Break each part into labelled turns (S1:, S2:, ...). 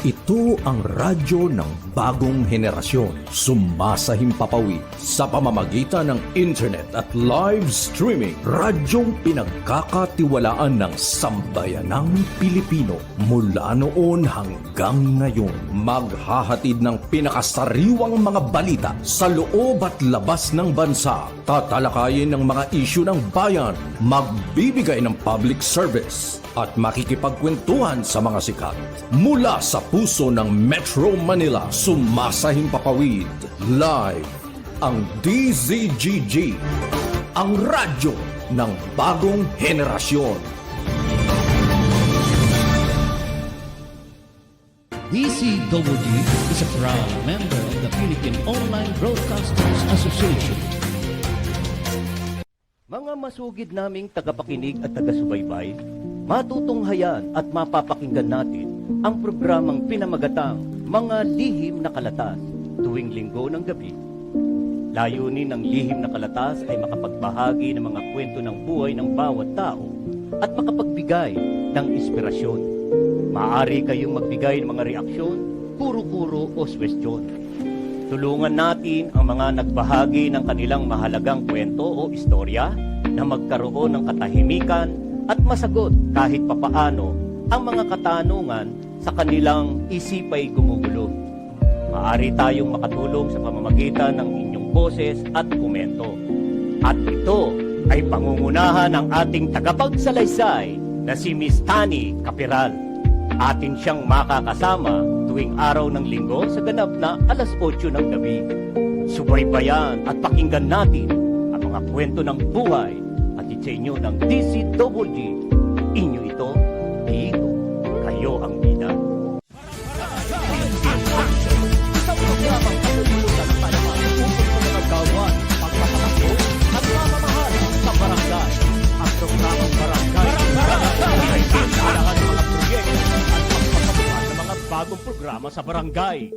S1: Ito ang radyo ng bagong henerasyon. Sumasahimpapawid sa pamamagitan ng internet at live streaming. Radyong pinagkakatiwalaan ng sambayanang Pilipino. Mula noon hanggang ngayon, maghahatid ng pinakasariwang mga balita sa loob at labas ng bansa. Tatalakayin ng mga isyu ng bayan. Magbibigay ng public service at makikipagkwentuhan sa mga sikat. Mula sa puso ng Metro Manila, sumasahimpapawid live ang DZGG, ang radyo ng bagong henerasyon.
S2: DZGG is a proud member of the Philippine Online Broadcasters Association.
S3: Mga masugid naming tagapakinig at taga-subaybay, matutunghayan at mapapakinggan natin ang programang pinamagatang Mga Lihim na Kalatas tuwing linggo ng gabi. Layunin ng Lihim na Kalatas ay makapagbahagi ng mga kwento ng buhay ng bawat tao at makapagbigay ng inspirasyon. Maaari kayong magbigay ng mga reaksyon, kuro-kuro o suwestyon. Tulungan natin ang mga nagbahagi ng kanilang mahalagang kwento o istorya na magkaroon ng katahimikan at masagot kahit papaano ang mga katanungan sa kanilang isipay gumugulo. Maaari tayong makatulong sa pamamagitan ng inyong boses at komento. At ito ay pangungunahan ng ating tagapagsalaysay na si Miss Tani Capiral. Atin siyang makakasama tuwing araw ng linggo sa ganap na 8:00 ng gabi. Subaybayan at pakinggan natin ang mga kwento ng buhay at sa inyo ng DZGG. Inyo ito, dito, kayo ang bida. Sa programang katulutan ng panaman, upang mga naggawan, pagpapakaso at mamamahal sa barangay. Ang programang barangay ay kailangan ng mga proyekto at pagpapabukas ng mga bagong programa sa barangay.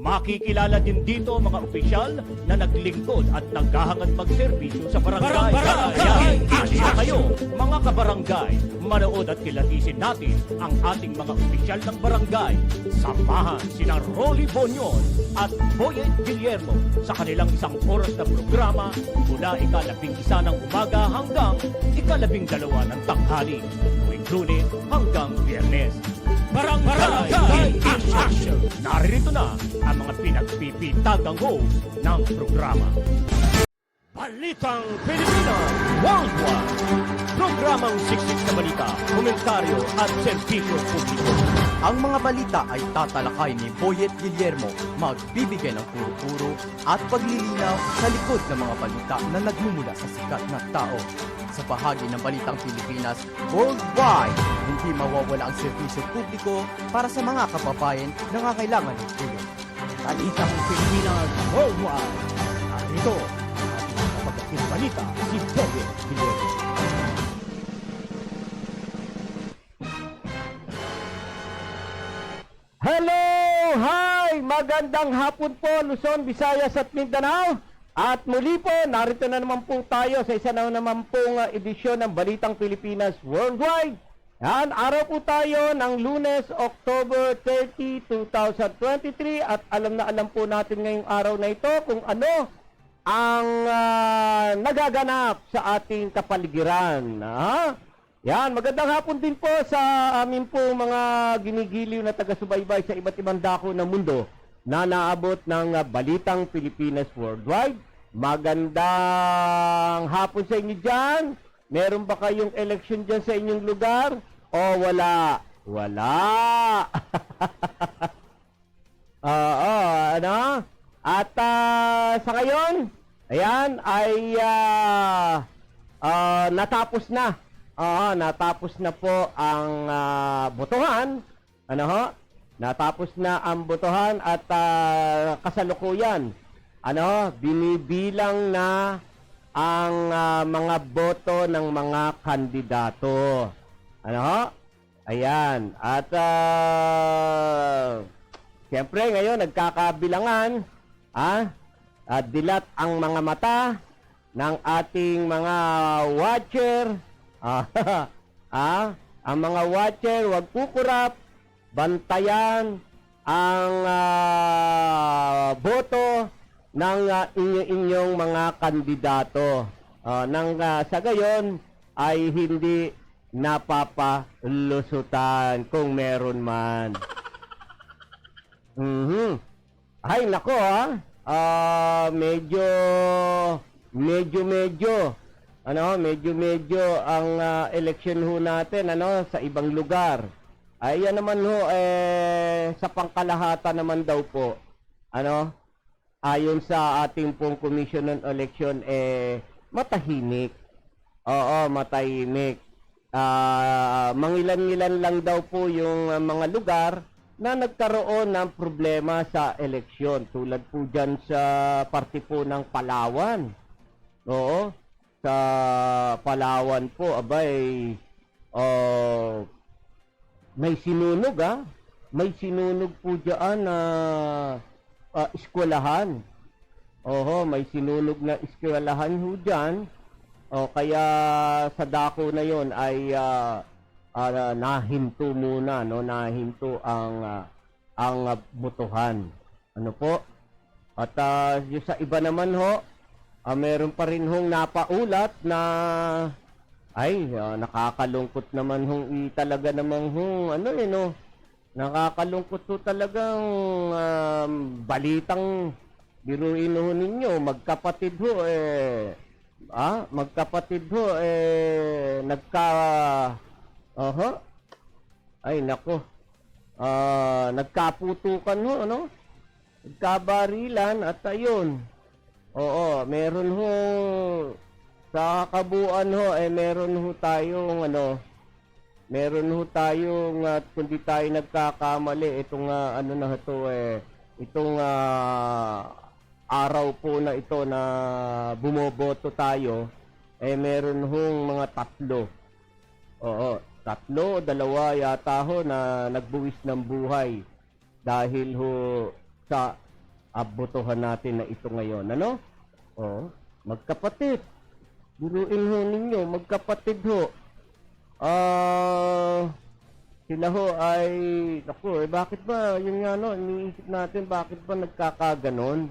S3: Makikilala din dito mga opisyal na naglingkod at naghahangad magserbisyo sa barangay. Kaya, halina kayo, mga kabarangay, manood at kilatisin natin ang ating mga opisyal ng barangay. Samahan sina Rolly Bonion at Boyet Guillermo sa kanilang 1 oras na programa mula 11:00 ng umaga hanggang 12:00 ng tanghali, tuwing Lunes hanggang Biyernes. Barangay in Action! Narito na ang mga pinagpipintagang host ng programa. Balitang Pilipinas Worldwide! Programang siksik na balita, komentaryo at serbisyo publiko.
S4: Ang mga balita ay tatalakay ni Boyet Guillermo, magbibigay ng puro-puro at paglilinaw sa likod ng mga balita na nagmumula sa sikat na tao. Sa bahagi ng Balitang Pilipinas Worldwide, hindi mawawala ang serbisyo publiko para sa mga kababayan na nangangailangan ng tulong.
S2: Balitang Pilipinas Worldwide. Narito ang kapagating balita si Boyet Guillermo.
S5: Hello! Hi! Magandang hapon po Luzon, Visayas at Mindanao. At muli po, narito na naman po tayo sa isa na naman pong edisyon ng Balitang Pilipinas Worldwide. Yan, araw po tayo ng Lunes, October 30, 2023 at alam na alam po natin ngayong araw na ito kung ano ang nagaganap sa ating kapaligiran. Yan, magandang hapon din po sa amin po mga ginigiliw na taga-subaybay sa iba't ibang dako ng mundo na naabot ng Balitang Pilipinas Worldwide. Magandang hapon sa inyo dyan. Meron ba kayong election dyan sa inyong lugar? O wala? Wala! Ano? At sa ngayon, ayan, ay natapos na. Natapos na po ang botohan. Ano ho? Natapos na ang botohan at kasalukuyan. Binibilang na ang mga boto ng mga kandidato. Ayan. At siyempre ngayon nagkakabilangan. Dilat ang mga mata ng ating mga watcher. Ang mga watcher, wag kukurap, bantayan, ang boto ng inyong mga kandidato. Sa gayon ay hindi napapalusutan kung meron man. Ay, nako medyo ang election ho natin sa ibang lugar. Ay, yan naman ho sa pangkalahatan naman daw po. Ayon sa ating pong Commission on Election matahimik. Oo, matahimik. Mangilan-ngilan lang daw po yung mga lugar na nagkaroon ng problema sa eleksyon. Tulad po dyan sa parte po ng Palawan. Oo, sa Palawan po, abay, may sinunog May sinunog po dyan na eskwelahan. May sinunog na eskwelahan ho dyan. Kaya sa dako na yon ay nahinto muna, nahinto ang botohan. Ano po? At yung sa iba naman ho, meron pa rin hong napaulat na nakakalungkot naman hong talaga namang hong nakakalungkot ho talagang balitang biruin ho ninyo, magkapatid ho nagkaputukan ho, nagkabarilan at ayun. Meron ho sa kabuuan ho meron ho tayong kung di tayo nagkakamali itong itong araw po na ito na bumoboto tayo, meron hong mga 3. 3 o 2 yata ho na nagbuwis ng buhay dahil ho sa abotohan natin na ito ngayon. Magkapatid. Biruin ho ninyo, magkapatid ho. Sila ho ay, bakit ba, iniisip natin, bakit ba nagkakaganon?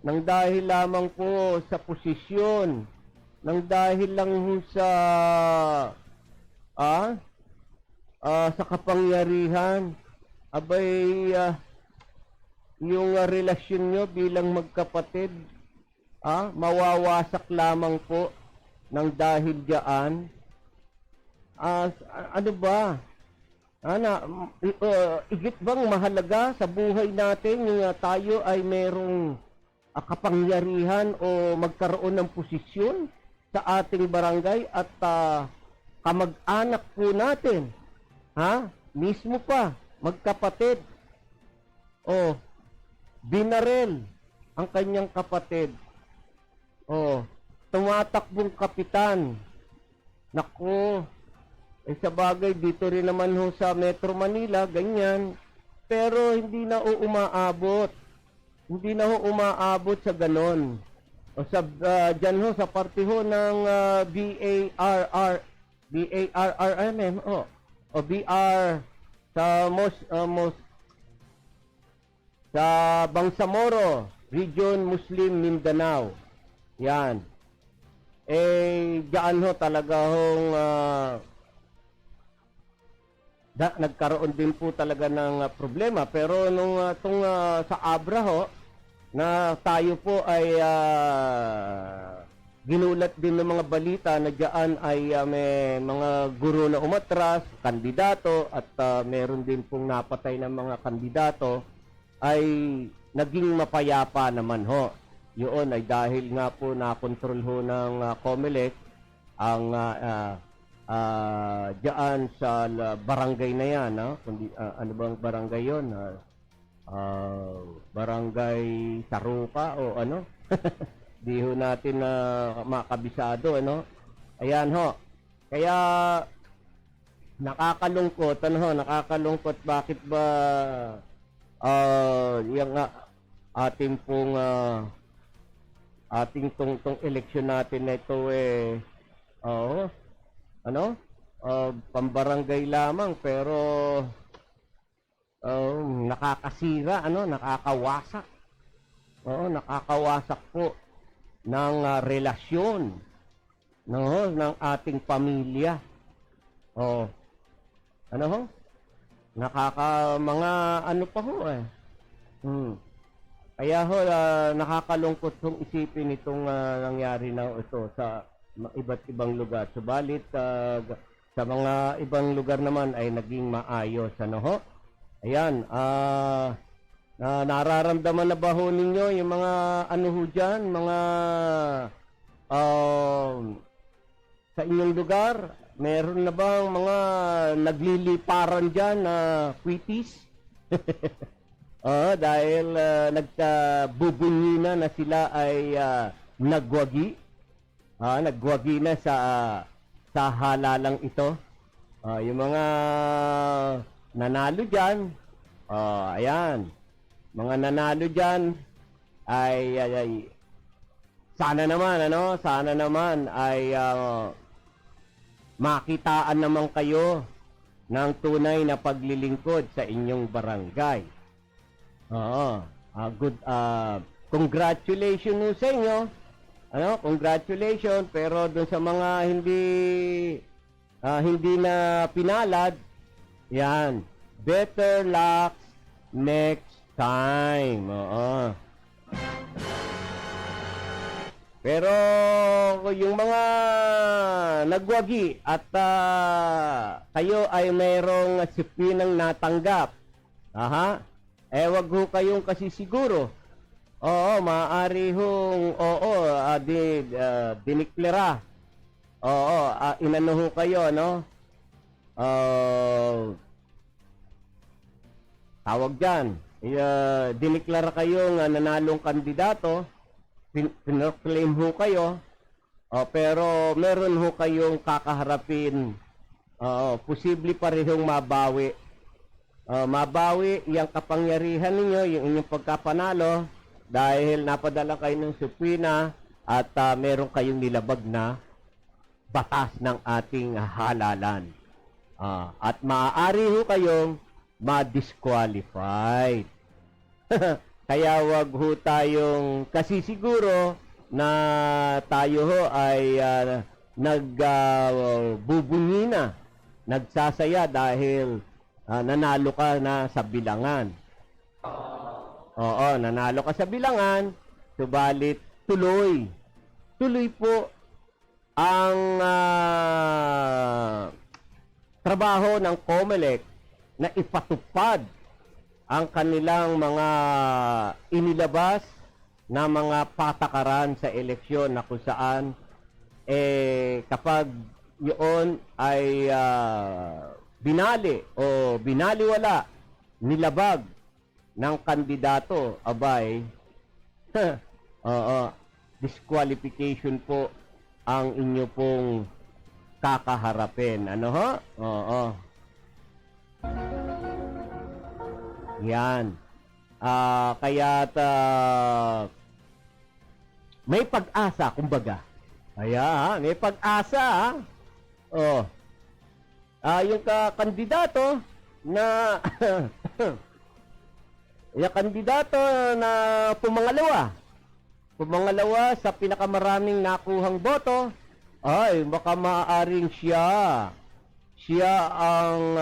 S5: Nang dahil lamang po sa posisyon, nang dahil lang ho sa kapangyarihan, abay, yung relasyon nyo bilang magkapatid, mawawasak lamang po nang dahil diyan. Ano ba? Igit bang mahalaga sa buhay natin yung tayo ay merong kapangyarihan o magkaroon ng posisyon sa ating barangay at kamag-anak po natin, mismo pa, magkapatid, binarel ang kanyang kapatid, tumatakbong kapitan. Naku, sa bagay dito rin naman ho sa Metro Manila, ganyan, pero hindi na ho umaabot. Hindi na ho umaabot sa ganon. Dyan ho, sa parte ho ng BARRMM, BR, sa Bangsamoro, Region Muslim Mindanao. Yan. Diyan ho talaga hong nagkaroon din po talaga ng problema. Pero nung sa Abra ho, na tayo po ay ginulat din ng mga balita na diyan ay may mga guro na umatras, kandidato, at meron din pong napatay ng mga kandidato, ay naging mapayapa naman ho. Yun ay dahil nga po na-control ho ng COMELEC ang diyan sa barangay na yan. Kundi, ano bang barangay yun? Barangay Sarupa o ano? Di ho natin makabisado, Ayan ho. Kaya nakakalungkot, nakakalungkot. Bakit ba yung ating pong ating tong eleksyon natin na ito pambarangay lamang, pero nakakasira, nakakawasak. Nakakawasak po ng relasyon ng ating pamilya. Mga ano pa ho eh. Kaya ho, nakakalungkot kong isipin itong nangyari na ito sa iba't ibang lugar. Subalit, sa mga ibang lugar naman ay naging maayos. Ayan, nararamdaman na ba ho ninyo yung mga ano ho dyan, mga sa inyong lugar? Meron na bang mga nagliliparan dyan na kwitis? Dahil nagbubunyi na sila ay nagwagi. Nagwagi na sa halalang ito. Yung mga nanalo dyan, ayan, mga nanalo dyan ay sana naman ay makitaan naman kayo ng tunay na paglilingkod sa inyong barangay. Congratulations ho sa inyo. Congratulations, pero dun sa mga hindi na pinalad, yan, better luck next time. Pero yung mga nagwagi at kayo ay mayroong sipinang natanggap, wag ho kayong kasi siguro. Maaari hong, diniklara. Inano ho kayo, tawag dyan. Diniklara kayong nanalong kandidato, pinoclaim ho kayo, pero meron ho kayong kakaharapin, posible pa rin hong mabawi. Mabawi yung kapangyarihan ninyo, yung inyong pagkapanalo, dahil napadala kayo ng supina at meron kayong nilabag na batas ng ating halalan. At maaari ho kayong ma-disqualified. Kaya wag ho tayong, kasi siguro na tayo ho ay nagbubunyi na, nagsasaya dahil nanalo ka na sa bilangan. Nanalo ka sa bilangan, subalit tuloy po ang trabaho ng COMELEC na ipatupad ang kanilang mga inilabas na mga patakaran sa eleksyon na kung saan kapag yun ay binali o binaliwala, nilabag ng kandidato, abay, disqualification po ang inyo pong kakaharapin. Yan. Kaya may pag-asa, kumbaga. May pag-asa. Yung kandidato na yung kandidato na pumangalawa sa pinakamaraming nakuhang boto, ay baka maaaring siya ang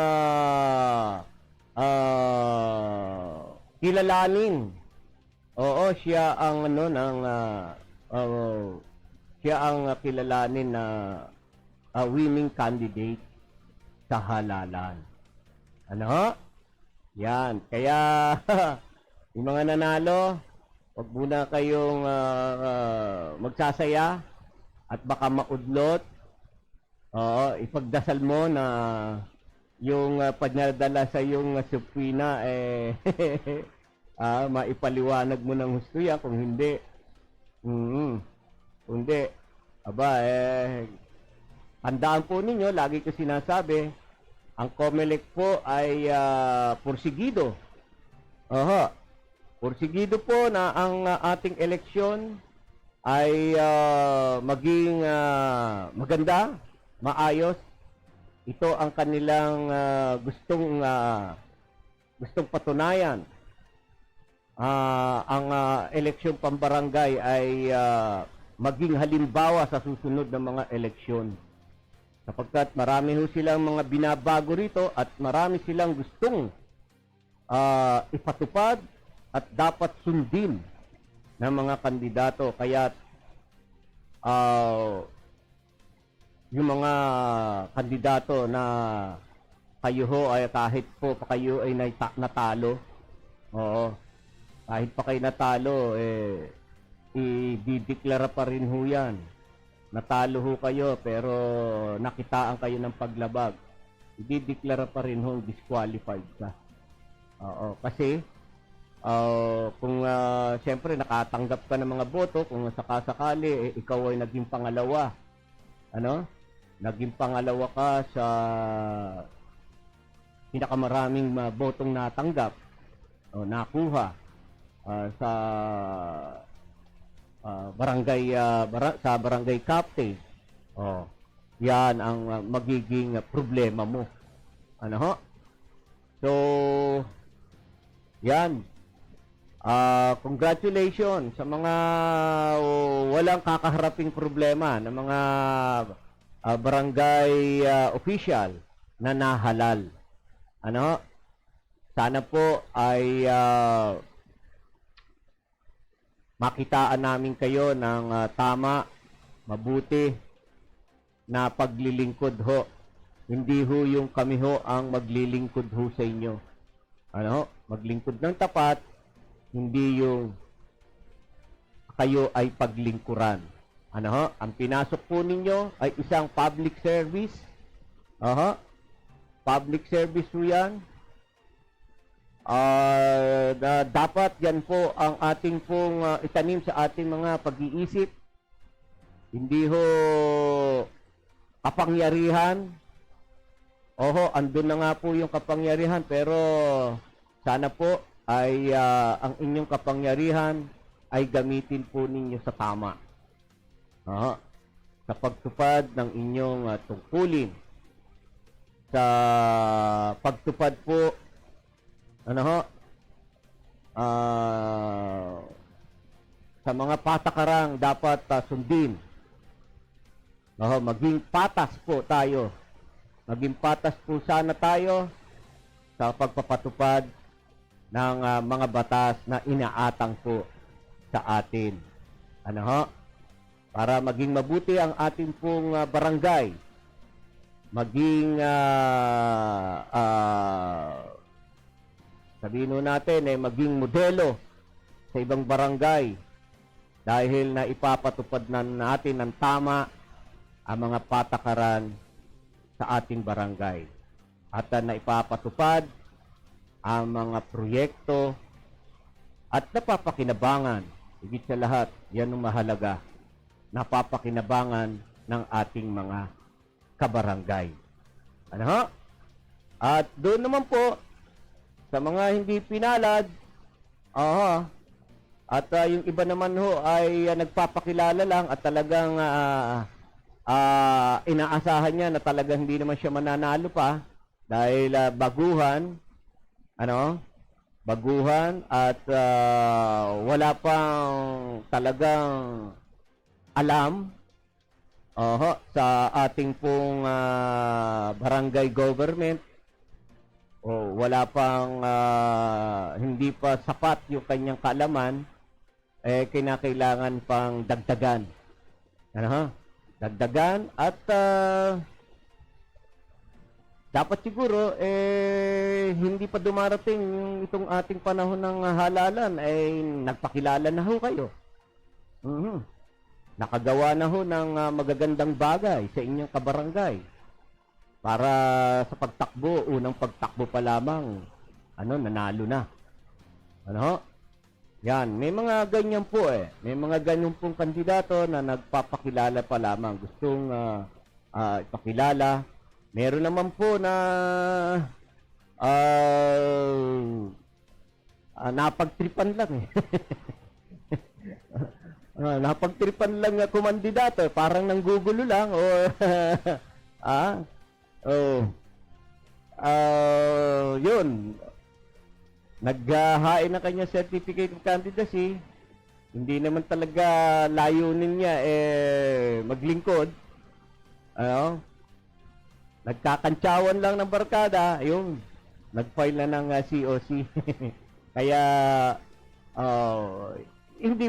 S5: kilalanin. Siya ang siya ang kilalanin na winning candidate sa halalan. Yan. Kaya yung mga nanalo, wag muna kayong magsasaya at baka maudlot. Ipagdasal mo na yung padnadala sa yung supina maipaliwanag mo ng husto yan. Kung hindi, handaan po ninyo, lagi ko sinasabi, ang COMELEC po ay porsigido. Porsigido po na ang ating eleksyon ay maging maganda, maayos. Ito ang kanilang gustong gustong patunayan ang eleksyon pambarangay ay maging halimbawa sa susunod na mga eleksyon. Sapagkat marami ho silang mga binabago rito at marami silang gustong ipatupad at dapat sundin ng mga kandidato. Kaya yung mga kandidato na kayo ho ay kahit po pa kayo ay natalo, oo, kahit pa kayo natalo, idideklara pa rin ho yan. Natalo ho kayo pero nakitaan kayo ng paglabag. Idideklara pa rin ho disqualified ka. Oo, kasi kung siyempre nakatanggap ka ng mga boto, kung sakasakali ikaw ay naging pangalawa, naging pangalawa ka sa pinakamaraming botong natanggap o nakuha sa barangay captain. Yan ang magiging problema mo. So, yan. Congratulations sa mga walang kakaharaping problema ng mga barangay official na nahalal. Sana po ay makitaan namin kayo ng tama, mabuti na paglilingkod ho. Hindi ho yung kami ho ang maglilingkod ho sa inyo. Maglingkod ng tapat, hindi yung kayo ay paglingkuran. Ang pinasok po ninyo ay isang public service. Public service po yan. Dapat yan po ang ating pong itanim sa ating mga pag-iisip. Hindi ho kapangyarihan. Andun na nga po yung kapangyarihan, pero sana po ay ang inyong kapangyarihan ay gamitin po ninyo sa tama. Sa pagtupad ng inyong tungkulin. Sa pagtupad po sa mga patakarang dapat sundin. Maging patas po tayo. Maging patas po sana tayo sa pagpapatupad ng mga batas na inaatang po sa atin. Para maging mabuti ang ating pong barangay. Maging sabihin natin maging modelo sa ibang barangay dahil na ipapatupad na natin ng tama ang mga patakaran sa ating barangay at na ipapatupad ang mga proyekto at napapakinabangan, higit sa lahat, yan ang mahalaga, napapakinabangan ng ating mga kabarangay. At doon naman po sa mga hindi pinalad, at yung iba naman ho ay nagpapakilala lang at talagang inaasahan niya na talagang hindi naman siya mananalo pa dahil baguhan at wala pang talagang alam sa ating pong barangay government. Wala pang hindi pa sapat yung kanyang kaalaman, kinakailangan pang dagdagan. Dagdagan at dapat siguro hindi pa dumarating itong ating panahon ng halalan nagpakilala na ho kayo. Nakagawa na ho ng magagandang bagay sa inyong kabarangay. Para sa pagtakbo, unang pagtakbo pa lamang, nanalo na. Yan, may mga ganyan po May mga ganyan pong kandidato na nagpapakilala pa lamang. Gustong ipakilala. Meron naman po na napagtripan lang napagtripan lang na kumandidato. Parang nanggugulo lang yun. naghahain ng kanya certificate of candidacy, hindi naman talaga layunin niya maglingkod. Ano? Nagkakantsawan lang ng barkada, ayun, nag-file na ng COC. Kaya hindi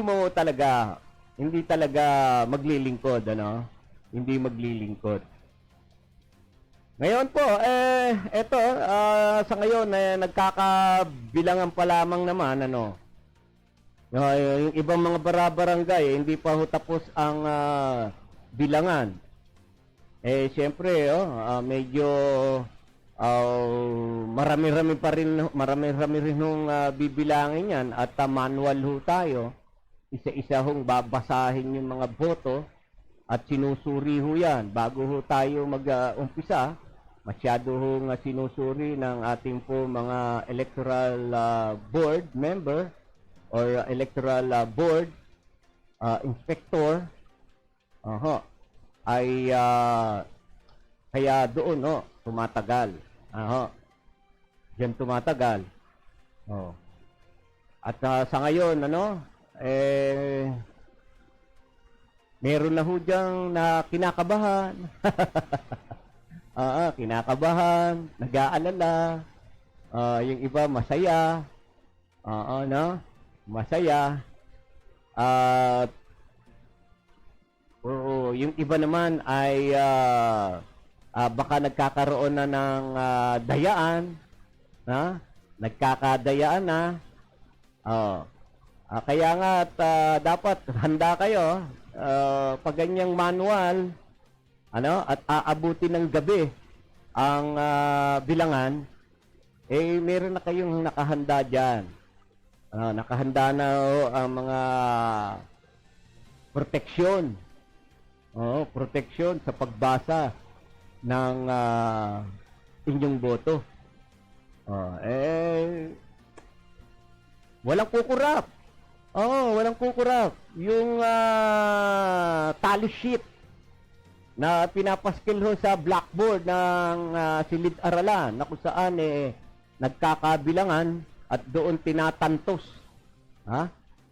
S5: talaga maglilingkod, ano? Hindi maglilingkod. Ngayon po, eto, sa ngayon, nagkakabilangan pa lamang naman, ano, yung ibang mga barangay, hindi pa ho tapos ang bilangan. Siyempre, medyo marami-rami rin hong bibilangin yan at manual ho tayo. Isa-isa hong babasahin yung mga boto at sinusuri ho yan. Bago ho tayo mag-umpisa, masyado hong sinusuri ng ating po mga electoral board member or electoral board inspector. Ay kaya doon tumatagal. Diyan tumatagal. At sa ngayon meron na ho diyang na kinakabahan. Kinakabahan, nag-aalala. Yung iba masaya. Masaya. At yung iba naman ay baka nagkakaroon na ng dayaan. Nagkakadayaan na. Kaya nga dapat handa kayo pag ganyang manual at aabuti ng gabi ang bilangan, meron na kayong nakahanda dyan. Nakahanda na ang mga proteksyon. Proteksyon sa pagbasa ng inyong boto. Walang kukurap. Walang kukurap. Yung tally sheet na pinapaskil ho sa blackboard ng silid-aralan na kung saan nagkakabilangan at doon tinatantos.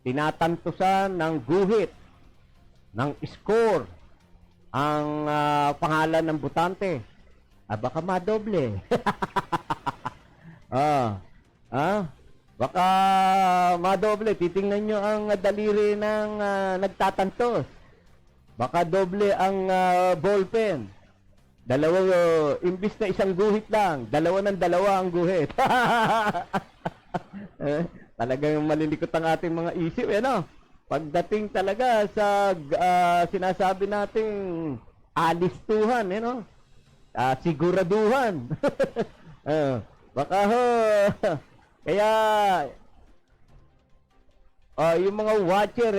S5: Tinatantosan ng guhit, ng score, ang pangalan ng botante. Baka madoble. Baka madoble. Titingnan nyo ang daliri ng nagtatantos. Baka doble ang ballpen. Imbis na isang guhit lang, dalawa ang guhit. Talagang malilikot ang ating mga isip, Pagdating talaga sa sinasabi nating alistuhan, siguraduhan. Baka kaya yung mga watcher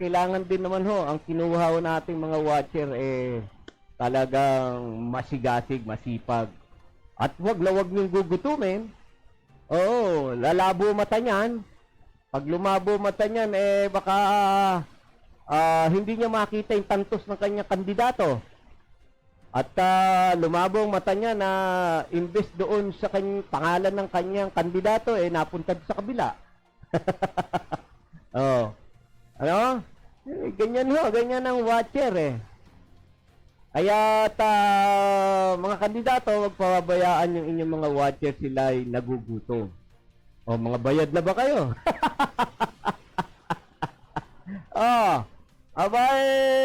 S5: kailangan din naman ang kinuha nating mga watcher talagang masigasig, masipag. At wag niyong gugutumin. Lalabo mata niyan. Pag lumabo mata niyan, baka hindi niya makita yung tantos ng kanyang kandidato. At lumabo ang mata niya na imbes doon sa pangalan ng kanyang kandidato, napunta sa kabila. Ganyan ang watcher Kaya mga kandidato, huwag pababayaan yung inyong mga watcher, sila ay nagugutom. Mga bayad na ba kayo?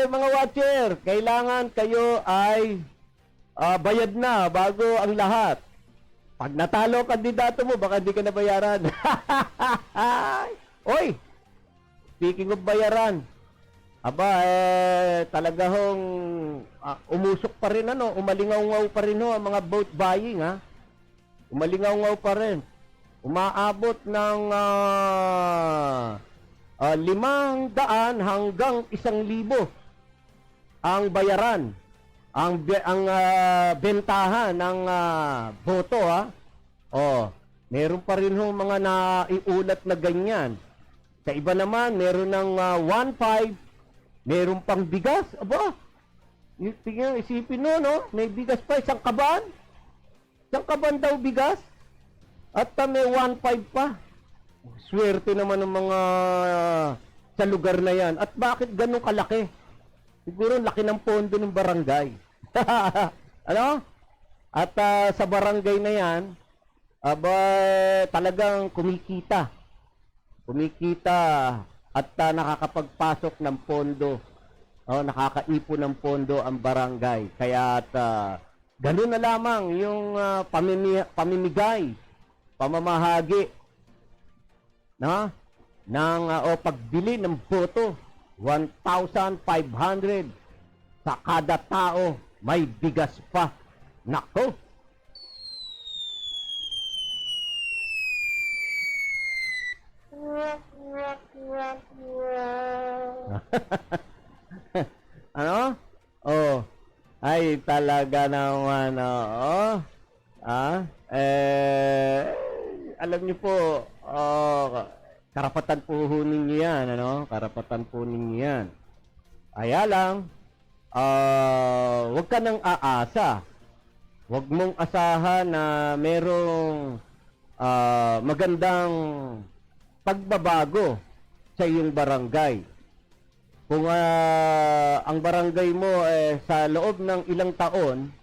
S5: Mga watcher, kailangan kayo ay bayad na bago ang lahat. Pag natalo kandidato mo, baka hindi ka nabayaran. Oy! Speaking of bayaran, talaga umusok pa rin, umalingaw-ngaw pa rin ang mga vote buying, Umalingaw-ngaw pa rin. Umaabot ng 500 hanggang 1,000 ang bayaran, ang bentahan ng boto, meron pa rin mga naiulat na ganyan. Sa iba naman, meron ng 1,500, meron pang bigas. Isipin mo, may bigas pa, isang kaban daw bigas. At may 1.5 pa. Swerte naman ng mga sa lugar na yan. At bakit ganun kalaki? Siguro laki ng pondo ng barangay. Ano? At sa barangay na yan, aba, talagang kumikita. Kumikita at nakakapagpasok ng pondo. Nakakaipon ng pondo ang barangay. Kaya at ganun na lamang yung pamimigay, pamamahagi ng pagbili ng boto. 1,500 sa kada tao. May bigas pa. Nako! Ano? Oh. Ay, talaga naman, alam niyo po, karapatan po ninyo yan, Karapatan po ninyo yan. Kaya lang, huwag ka nang aasa. Huwag mong asahan na merong magandang pagbabago sa iyong barangay. Kung ang barangay mo sa loob ng ilang taon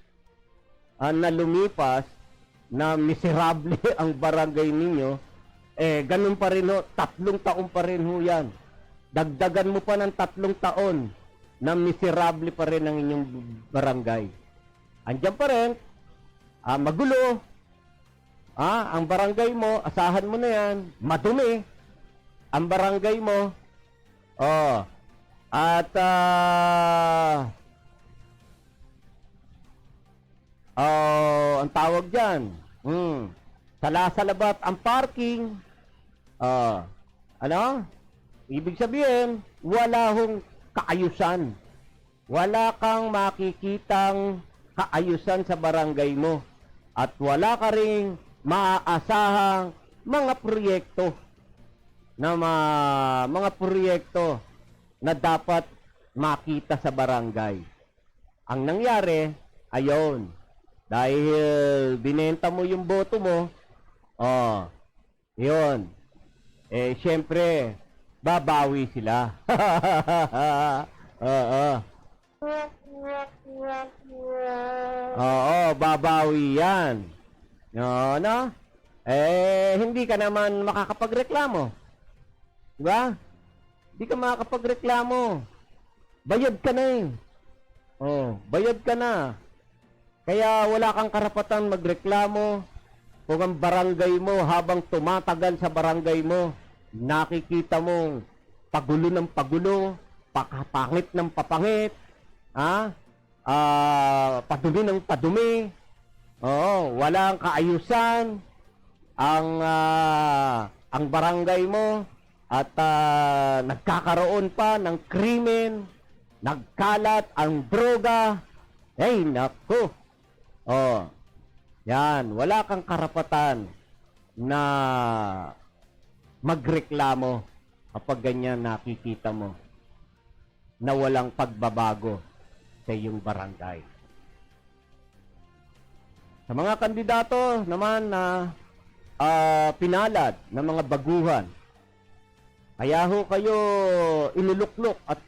S5: na lumipas na miserable ang barangay ninyo, ganun pa rin 3 taon pa rin ho yan. Dagdagan mo pa ng 3 taon na miserable pa rin ang inyong barangay. Andiyan pa rin, magulo, ang barangay mo, asahan mo na yan, madumi, ang barangay mo, at ang tawag dyan, salasalabat ang parking, ibig sabihin, wala hong kaayusan. Wala kang makikitang kaayusan sa barangay mo. At wala ka ring maaasahang mga proyekto na dapat makita sa barangay. Ang nangyari, ayon, dahil binenta mo yung boto mo, yun, syempre, babawi sila. Babawi yan. Hindi ka naman makakapagreklamo. Diba? Hindi ka makakapagreklamo. Bayad ka na eh. Bayad ka na. Kaya wala kang karapatan magreklamo kung ang barangay mo habang tumatagal sa barangay mo, nakikita mong pagulo ng pagulo, papangit ng papangit, padumi ng padumi, walang kaayusan ang barangay mo at nagkakaroon pa ng krimen, nagkalat ang droga. Ay, naku! Yan, wala kang karapatan na magreklamo kapag ganyan nakikita mo na walang pagbabago sa iyong barangay. Sa mga kandidato naman na pinalad ng mga baguhan, kaya ho kayo inuluklok at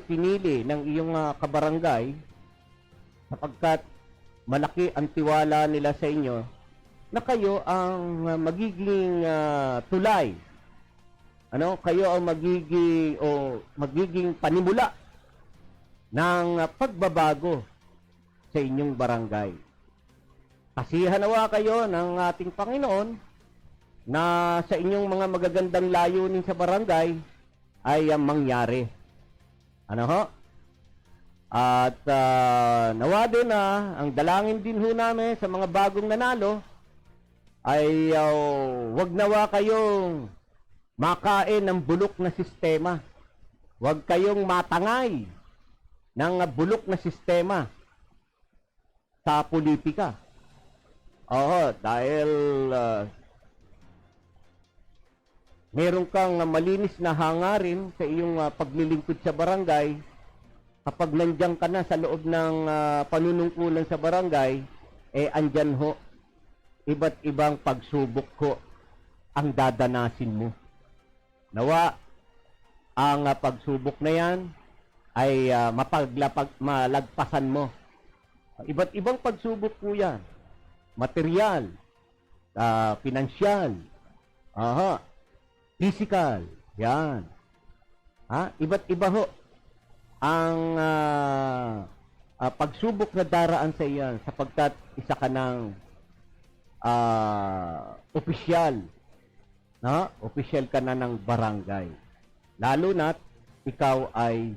S5: pinili ng iyong kabarangay sapagkat malaki ang tiwala nila sa inyo na kayo ang magiging tulay. Kayo ang magiging panimula ng pagbabago sa inyong barangay. Kasihan nawa kayo ng ating Panginoon na sa inyong mga magagandang layunin sa barangay ay mangyari. At nawa din ang dalangin din ho namin sa mga bagong nanalo ay wag nawa kayong makain ng bulok na sistema. Wag kayong matangay ng bulok na sistema sa politika. Dahil meron kang malinis na hangarin sa iyong paglilingkod sa barangay. Kapag nandiyan ka na sa loob ng panunungkulan sa barangay, andyan ho iba't ibang pagsubok ko ang dadanasin mo. Nawa, ang pagsubok na yan ay malagpasan mo. Iba't ibang pagsubok po yan. Material, pinansyal, physical, yan. Iba't iba ho ang pagsubok na daraan sa iyan sapagkat isa ka ng opisyal. Opisyal ka na ng barangay. Lalo na't ikaw ay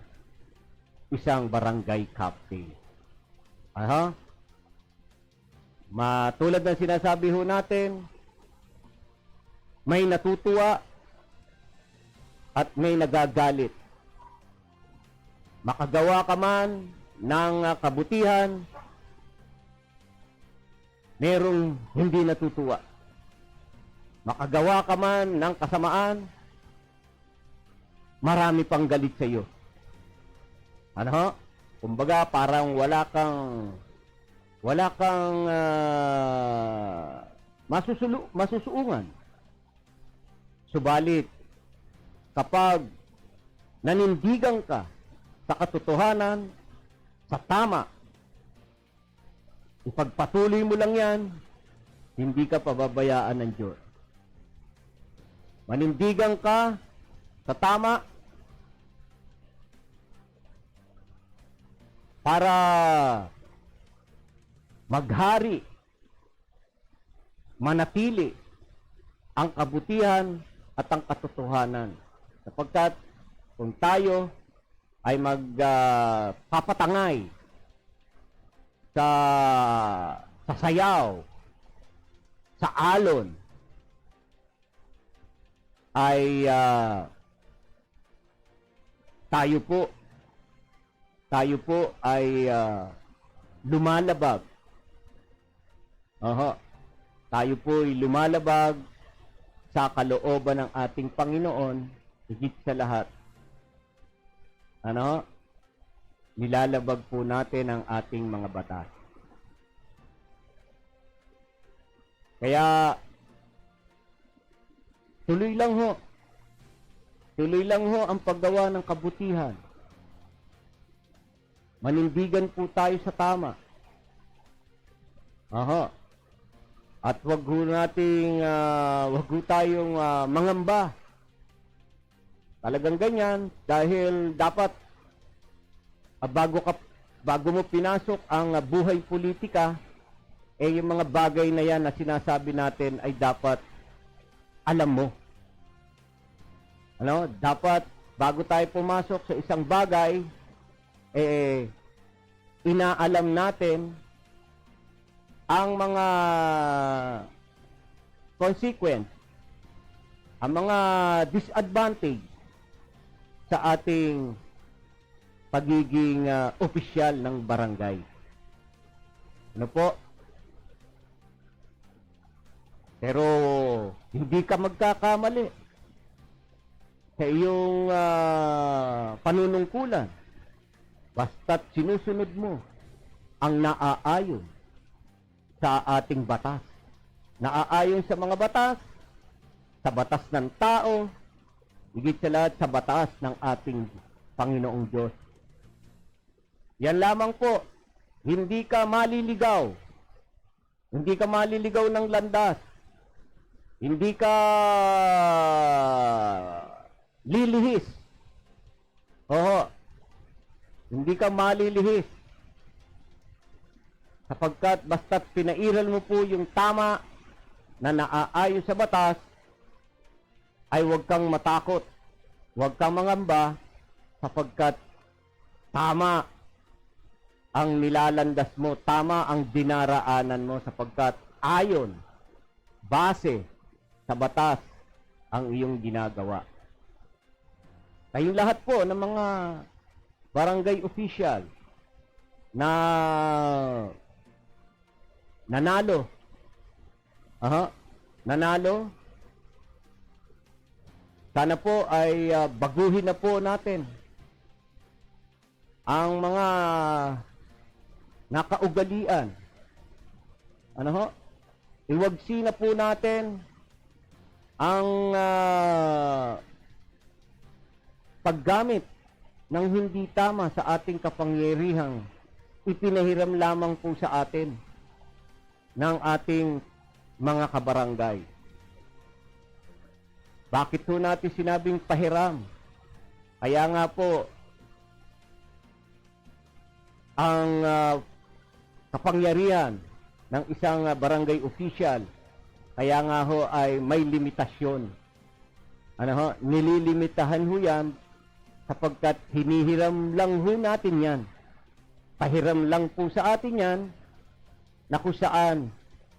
S5: isang barangay captain. Matulad ng sinasabi ho natin, may natutuwa at may nagagalit. Makagawa ka man ng kabutihan, merong hindi natutuwa. Makagawa ka man ng kasamaan, marami pang galit sa iyo. Kumbaga parang wala kang masusuungan. Subalit, kapag nanindigan ka sa katotohanan, sa tama, ipagpatuloy mo lang yan, hindi ka pababayaan ng Diyos. Manindigan ka sa tama para maghari, manatili ang kabutihan at ang katotohanan. Sapagkat kung tayo ay magpapatangay sa sayaw, sa alon, ay tayo po ay lumalabag. Tayo po ay lumalabag sa kalooban ng ating Panginoon, higit sa lahat. Nilalabag po natin ang ating mga batas. Kaya, tuloy lang ho. Tuloy lang ho ang paggawa ng kabutihan. Manindigan po tayo sa tama. At wag ho tayong mangamba. Talagang ganyan dahil dapat bago mo pinasok ang buhay politika, yung mga bagay na yan na sinasabi natin ay dapat alam mo. Dapat bago tayo pumasok sa isang bagay, inaalam natin ang mga consequence, ang mga disadvantage sa ating pagiging opisyal ng barangay. Pero hindi ka magkakamali sa iyong panunungkulan basta't sinusunod mo ang naaayon sa ating batas. Naaayon sa mga batas, sa batas ng tao, higit sa lahat sa batas ng ating Panginoong Diyos. Yan lamang po, hindi ka maliligaw. Hindi ka maliligaw ng landas. Hindi ka lilihis. Hindi ka malilihis. Sapagkat basta't pinairal mo po yung tama na naaayon sa batas, ay huwag kang matakot, huwag kang mangamba, sapagkat tama ang nilalandas mo, tama ang dinaraanan mo, sapagkat ayon, base sa batas ang iyong ginagawa. Kayong lahat po ng mga barangay official na nanalo, sana po ay baguhin na po natin ang mga nakaugalian iwagsi na po natin ang paggamit ng hindi tama sa ating kapangyarihang ipinahiram lamang po sa atin ng ating mga kabarangay. Bakit po natin sinabing pahiram? Kaya nga po, ang kapangyarihan ng isang barangay official, kaya nga ho ay may limitasyon. Ano ho, nililimitahan ho yan sapagkat hinihiram lang ho natin yan. Pahiram lang po sa atin yan na kung saan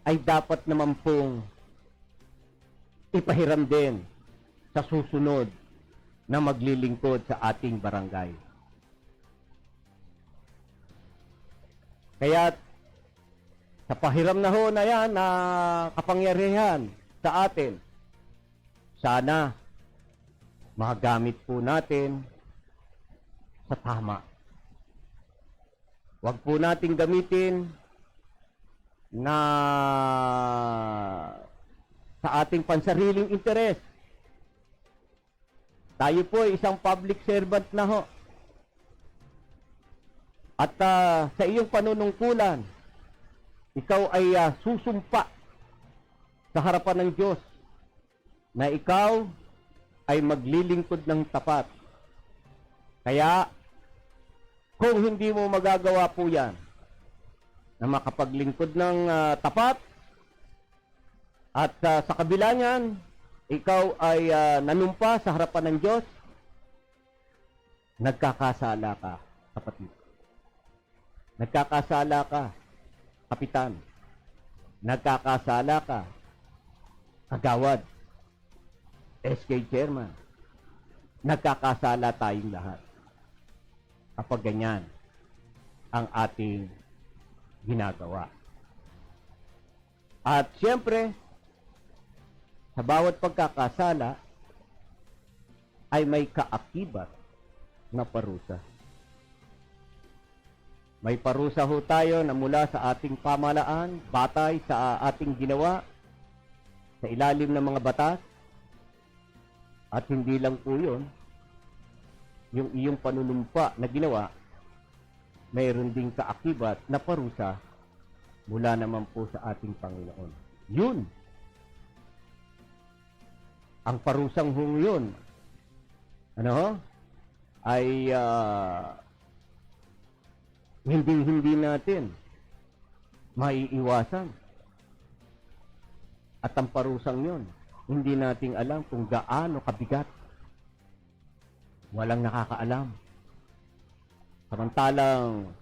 S5: ay dapat naman pong ipahiram din sa susunod na maglilingkod sa ating barangay. Kaya sa pahiram na ho na yan na kapangyarihan sa atin, sana magamit po natin sa tama. Huwag po natin gamitin na sa ating pansariling interes. Tayo po ay isang public servant na ho. At sa iyong panunungkulan, ikaw ay susumpa sa harapan ng Diyos na ikaw ay maglilingkod ng tapat. Kaya, kung hindi mo magagawa po yan, na makapaglingkod ng tapat, at sa kabila niyan, ikaw ay nanumpa sa harapan ng Diyos, nagkakasala ka, kapatid. Nagkakasala ka, kapitan. Nagkakasala ka, kagawad, SK chairman. Nagkakasala tayong lahat. Kapag ganyan ang ating ginagawa. At siyempre, sa bawat pagkakasala ay may kaakibat na parusa. May parusa ho tayo na mula sa ating pamalaan, batay sa ating ginawa, sa ilalim ng mga batas, at hindi lang po yun, yung iyong panunumpa na ginawa, mayroon ding kaakibat na parusa mula naman po sa ating Panginoon. Yun! Ang parusang hong yun, ay hindi natin maiiwasan. At ang parusang yun, hindi natin alam kung gaano kabigat. Walang nakakaalam. Samantalang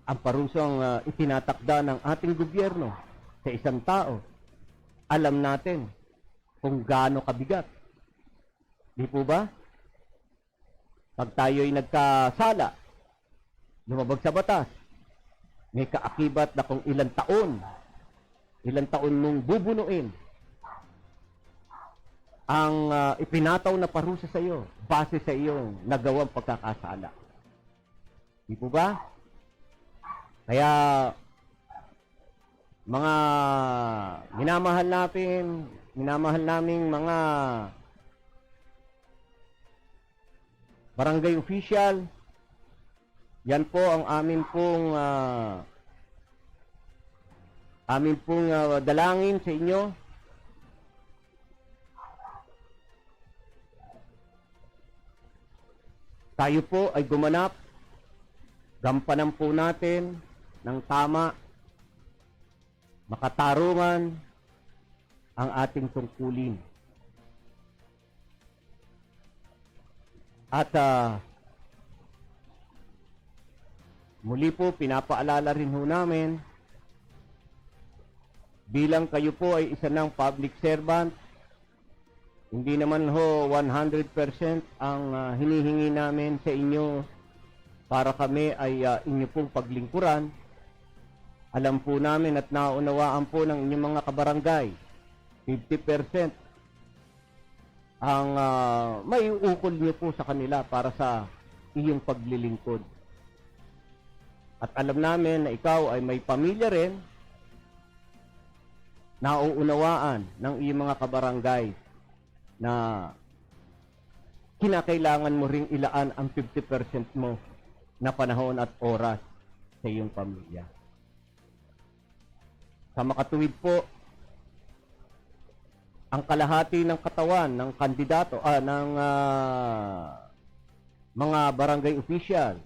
S5: ang parusang itinatakda ng ating gobyerno sa isang tao, alam natin kung gaano kabigat. Di po ba? Pag tayo'y nagkasala, lumabag sa batas, may kaakibat na kung ilang taon mong bubunuin ang ipinataw na parusa sa iyo base sa iyong nagawang pagkakasala. Di po ba? Kaya mga minamahal naming mga barangay official, yan po ang amin pong dalangin sa inyo. Tayo po ay gumanap, gampanan po natin ng tama, makatarungan ang ating tungkulin. At muli po, pinapaalala rin ho namin, bilang kayo po ay isa ng public servant, hindi naman ho 100% ang hinihingi namin sa inyo para kami ay inyo pong paglingkuran. Alam po namin at naunawaan po ng inyong mga kabarangay, 50% ang maiukol niyo po sa kanila para sa iyong paglilingkod. At alam namin na ikaw ay may pamilya rin nauunawaan ng iyong mga kabarangay na kinakailangan mo ring ilaan ang 50% mo na panahon at oras sa iyong pamilya. Sa makatuwid po, ang kalahati ng katawan ng kandidato, ng mga barangay official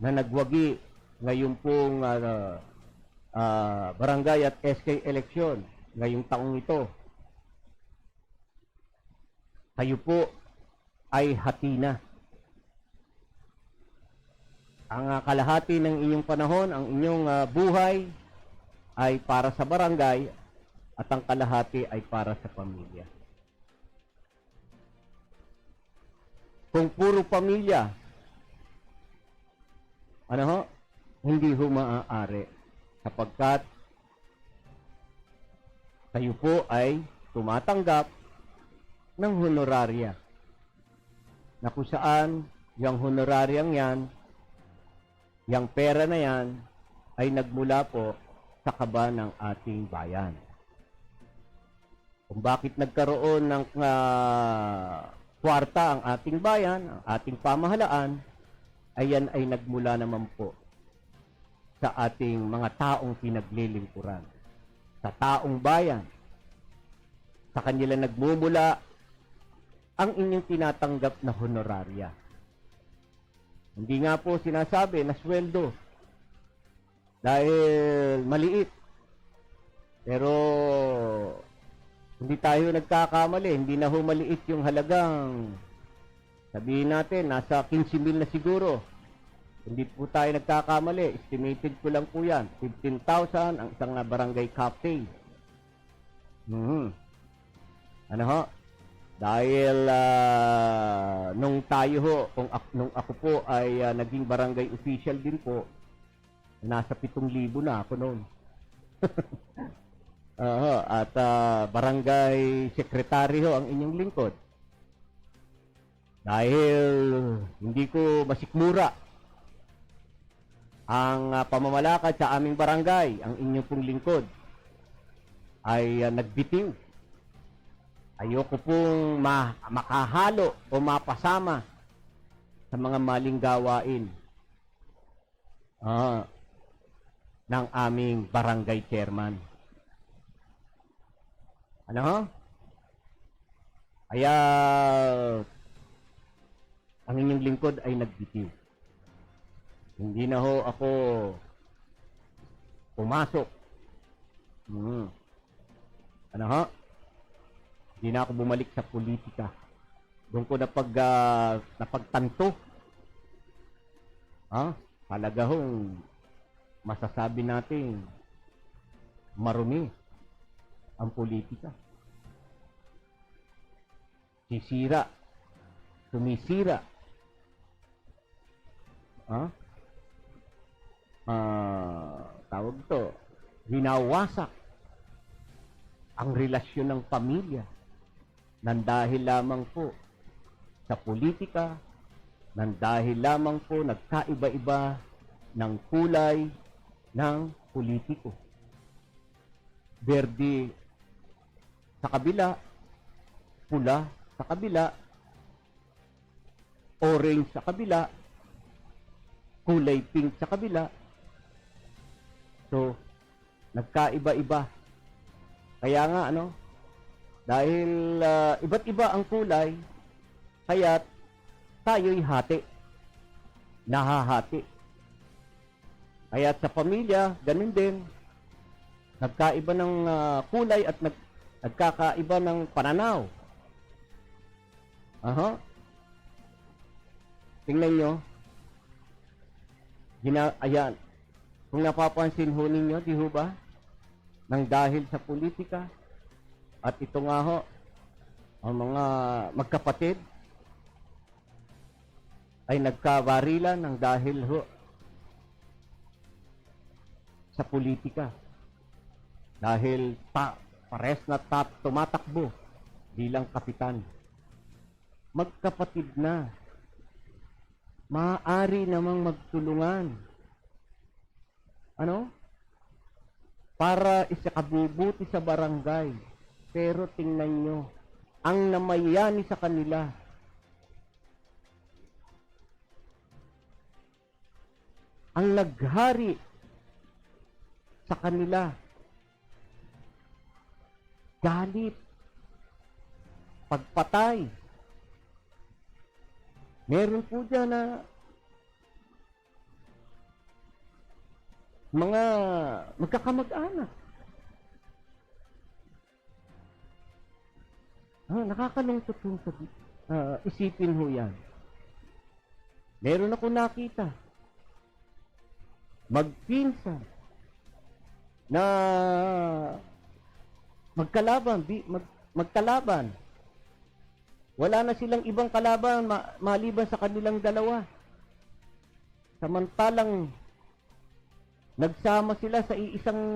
S5: na nagwagi ngayon pong barangay at SK election ngayong taong ito, kayo po ay hati na. Ang kalahati ng inyong panahon, ang inyong buhay ay para sa barangay at ang kalahati ay para sa pamilya. Kung puro pamilya, hindi ho maaari sapagkat kayo po ay tumatanggap ng honorarya na kung saan yung honoraryang yan, yung pera na yan ay nagmula po sa kaba ng ating bayan. Kung bakit nagkaroon ng kwarta ang ating bayan, ang ating pamahalaan, ayan ay nagmula naman po sa ating mga taong pinaglilingkuran. Sa taong bayan, sa kanila nagmumula ang inyong tinatanggap na honorarya. Hindi nga po sinasabi na sweldo dahil maliit. Pero hindi tayo nagkakamali, hindi na ho maliit yung halagang, sabihin natin, nasa 15,000 na siguro. Hindi po tayo nagkakamali, estimated ko lang po yan, 15,000 ang isang barangay captain. Ano ho? Dahil nung tayo ho, nung ako po ay naging barangay official din po, nasa 7,000 na ako noon. At barangay secretary ho ang inyong lingkod. Dahil hindi ko masikmura ang pamamalakad sa aming barangay, ang inyong pong lingkod ay nagbitiw. Ayoko pong makahalo o mapasama sa mga maling gawain ng aming barangay chairman. Ano ho? Kaya ang inyong lingkod ay nagbitiw. Hindi na ho ako pumasok. Ano ho? Hindi na ako bumalik sa politika. Doon ko napagtanto. Talaga hong masasabi natin marumi ang politika. Sisira. Sumisira. Tawag to, winawasak ang relasyon ng pamilya nang dahil lamang po sa politika, nang dahil lamang po nagkaiba-iba ng kulay ng politiko. Verde sa kabila, pula sa kabila, orange sa kabila, kulay pink sa kabila. So, nagkaiba-iba. Kaya nga, dahil iba't iba ang kulay, kaya tayo'y hati. Nahahati. Kaya sa pamilya, ganun din. Nagkaiba ng kulay at nagkakaiba ng pananaw. Tingnan nyo. Ayan. Kung napapansin ho ninyo, di ho ba? Nang dahil sa politika, at ito nga ho, ang mga magkapatid ay nagkabarilan ng dahil ho sa politika. Dahil pares na tumatakbo bilang kapitan. Magkapatid na. Maaari namang magtulungan. para isakabubuti sa barangay. Pero tingnan nyo, ang namayani sa kanila, ang naghari sa kanila, galit, pagpatay. Meron po dyan na mga magkakamag-anak. Nakakalungkot yung isipin ho yan. Meron ako nakita. Magpinsan na magkalaban. Wala na silang ibang kalaban maliban sa kanilang dalawa. Samantalang nagsama sila sa iisang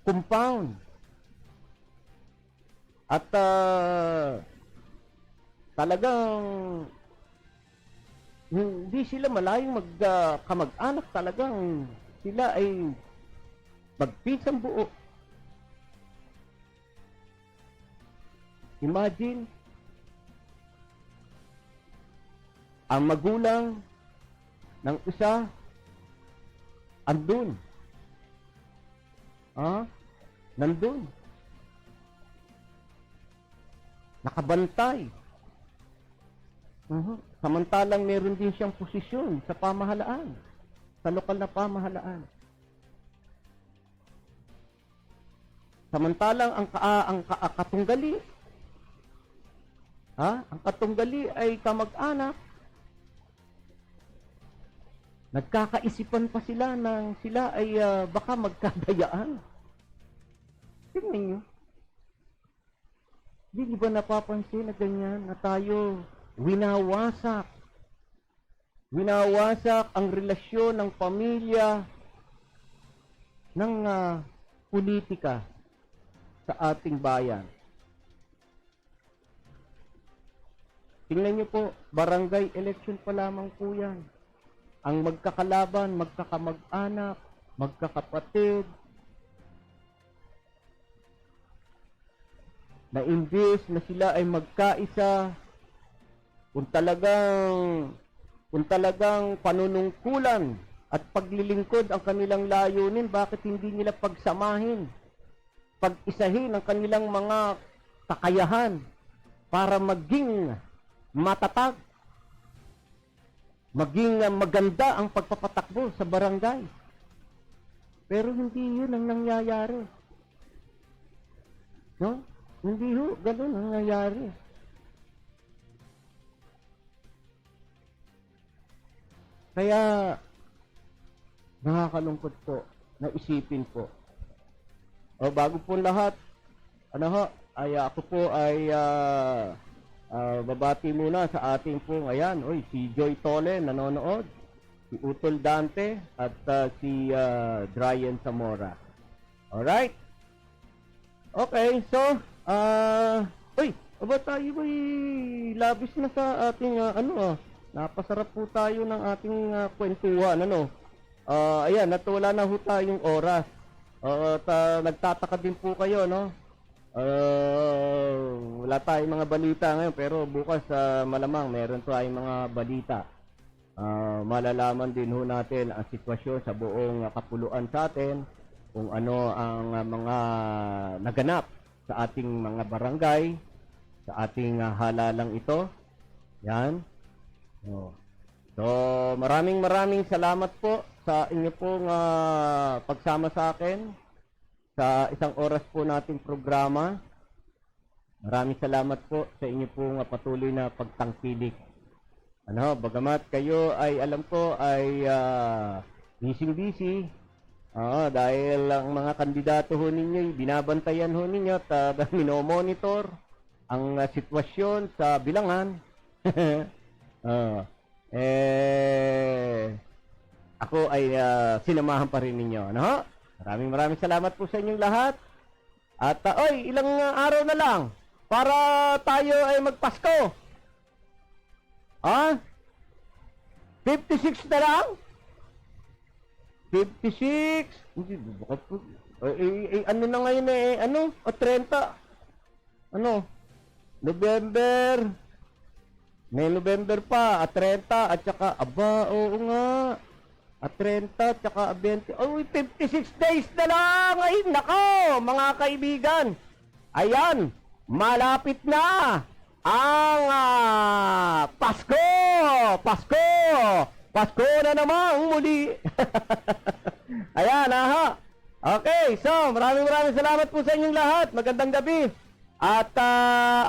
S5: compound. At talagang hindi sila malayong magkamag-anak, talagang sila ay magpinsang buo. Imagine, ang magulang ng isa andun. Nandun. Nakabantay. Samantalang meron din siyang posisyon sa pamahalaan, sa lokal na pamahalaan. Samantalang ang katunggali, ang katunggali ay kamag-anak. Nagkakaisipan pa sila nang sila ay baka magkadayaan. Tingnan nyo. Hindi ba napapansin na ganyan na tayo winawasak ang relasyon ng pamilya ng politika sa ating bayan. Tingnan nyo po, barangay election pa lamang po yan. Ang magkakalaban, magkakamag-anak, magkakapatid, na imbes na sila ay magkaisa, kung talagang panunungkulan at paglilingkod ang kanilang layunin, bakit hindi nila pagsamahin, pag-isahin ang kanilang mga kakayahan para maging matatag, maging maganda ang pagpapatakbo sa barangay. Pero hindi yun ang nangyayari. No? Hindi ho, ganun ang nangyayari. Kaya, nakakalungkot po, na isipin po. Bago po lahat, ako po ay babati muna sa ating pong, si Joy Tole, nanonood, si Utol Dante, at si Dryan Zamora. Alright? Okay, so, tayo ba'y labis na sa ating, napasarap po tayo ng ating kwentuhan, ayan, natula na ho tayong oras. Nagtataka din po kayo, no? Wala tayong mga balita ngayon, pero bukas malamang meron tayong mga balita. Malalaman din ho natin ang sitwasyon sa buong kapuluan sa atin, kung ano ang mga naganap sa ating mga barangay, sa ating halalang ito. Yan. So, maraming salamat po sa inyo pong pagsama sa akin sa isang oras po nating programa. Maraming salamat po sa inyo pong patuloy na pagtangkilik. Bagamat kayo ay alam ko ay busy. Dahil ang mga kandidato ho ninyo, binabantayan ho ninyo at minomonitor ang sitwasyon sa bilangan. Ako ay sinamahan pa rin ninyo. Maraming salamat po sa inyong lahat. At ilang araw na lang para tayo ay magpasko. 56 na lang? 56. Hindi, bakit po? Ano na ngayon ano? 30. Ano? November. May November pa, 30, at saka, oo nga. 30, at saka 20. Oh, 56 days na lang! Ay, nako, mga kaibigan. Ayan, malapit na ang Pasko! Pasko! Pasko na namang muli! Ayan, aha. Okay, so maraming salamat po sa inyong lahat. Magandang gabi. At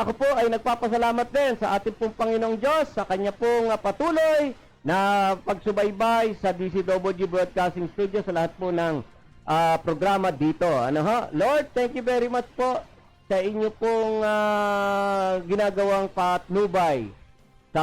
S5: ako po ay nagpapasalamat din sa ating pong Panginoong Diyos sa kanya pong patuloy na pagsubaybay sa DCWG Broadcasting Studio sa lahat po ng programa dito. Lord, thank you very much po sa inyo pong ginagawang patnubay sa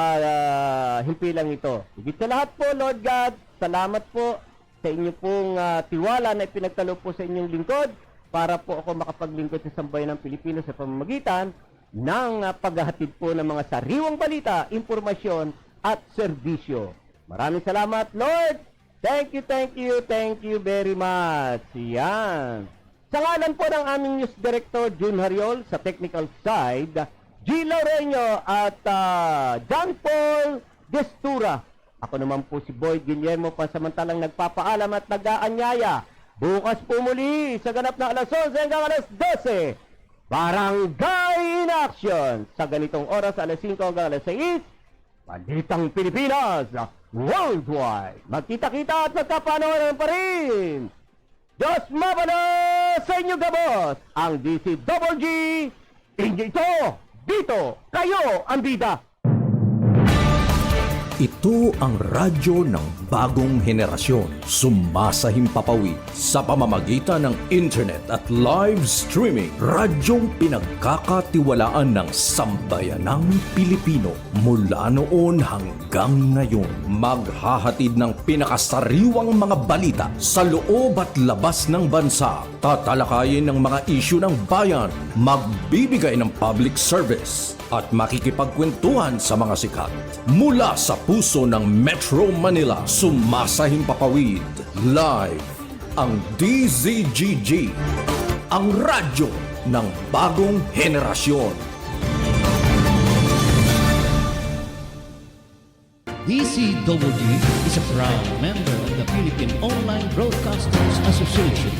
S5: himpilang ito. Higit sa lahat po, Lord God, salamat po sa inyo pong tiwala na ipinagtalo po sa inyong lingkod para po ako makapaglingkod sa sambayan ng Pilipino sa pamamagitan ng paghahatid po ng mga sariwang balita, impormasyon at serbisyo. Maraming salamat, Lord! Thank you very much. Yan. Sa ngalan po ng aming News Director, June Hariol, sa technical side, G. Laureño at John Paul Destura. Ako naman po si Boyd Guillermo, pansamantalang nagpapaalam at nag-aanyaya. Bukas po muli sa ganap na alas 11 hanggang alas 12. Barangay in Action. Sa ganitong oras, alas 5 hanggang alas 6. Balitang Pilipinas Worldwide. Magkita-kita at magkapanawaran pa rin. Diyos mabala sa inyo gabos. Ang DCWG, hindi ito, dito, kayo ang bida.
S1: Ito ang radyo ng bagong henerasyon. Sumasahimpapawid sa pamamagitan ng internet at live streaming. Radyong pinagkakatiwalaan ng sambayanang Pilipino. Mula noon hanggang ngayon, maghahatid ng pinakasariwang mga balita sa loob at labas ng bansa. Tatalakayin ng mga isyu ng bayan. Magbibigay ng public service at makikipagkwentuhan sa mga sikat. Mula sa puso ng Metro Manila, sumasahimpapawid live ang DZGG, ang radyo ng bagong henerasyon.
S2: DCWG is a proud member of the Philippine Online Broadcasters Association.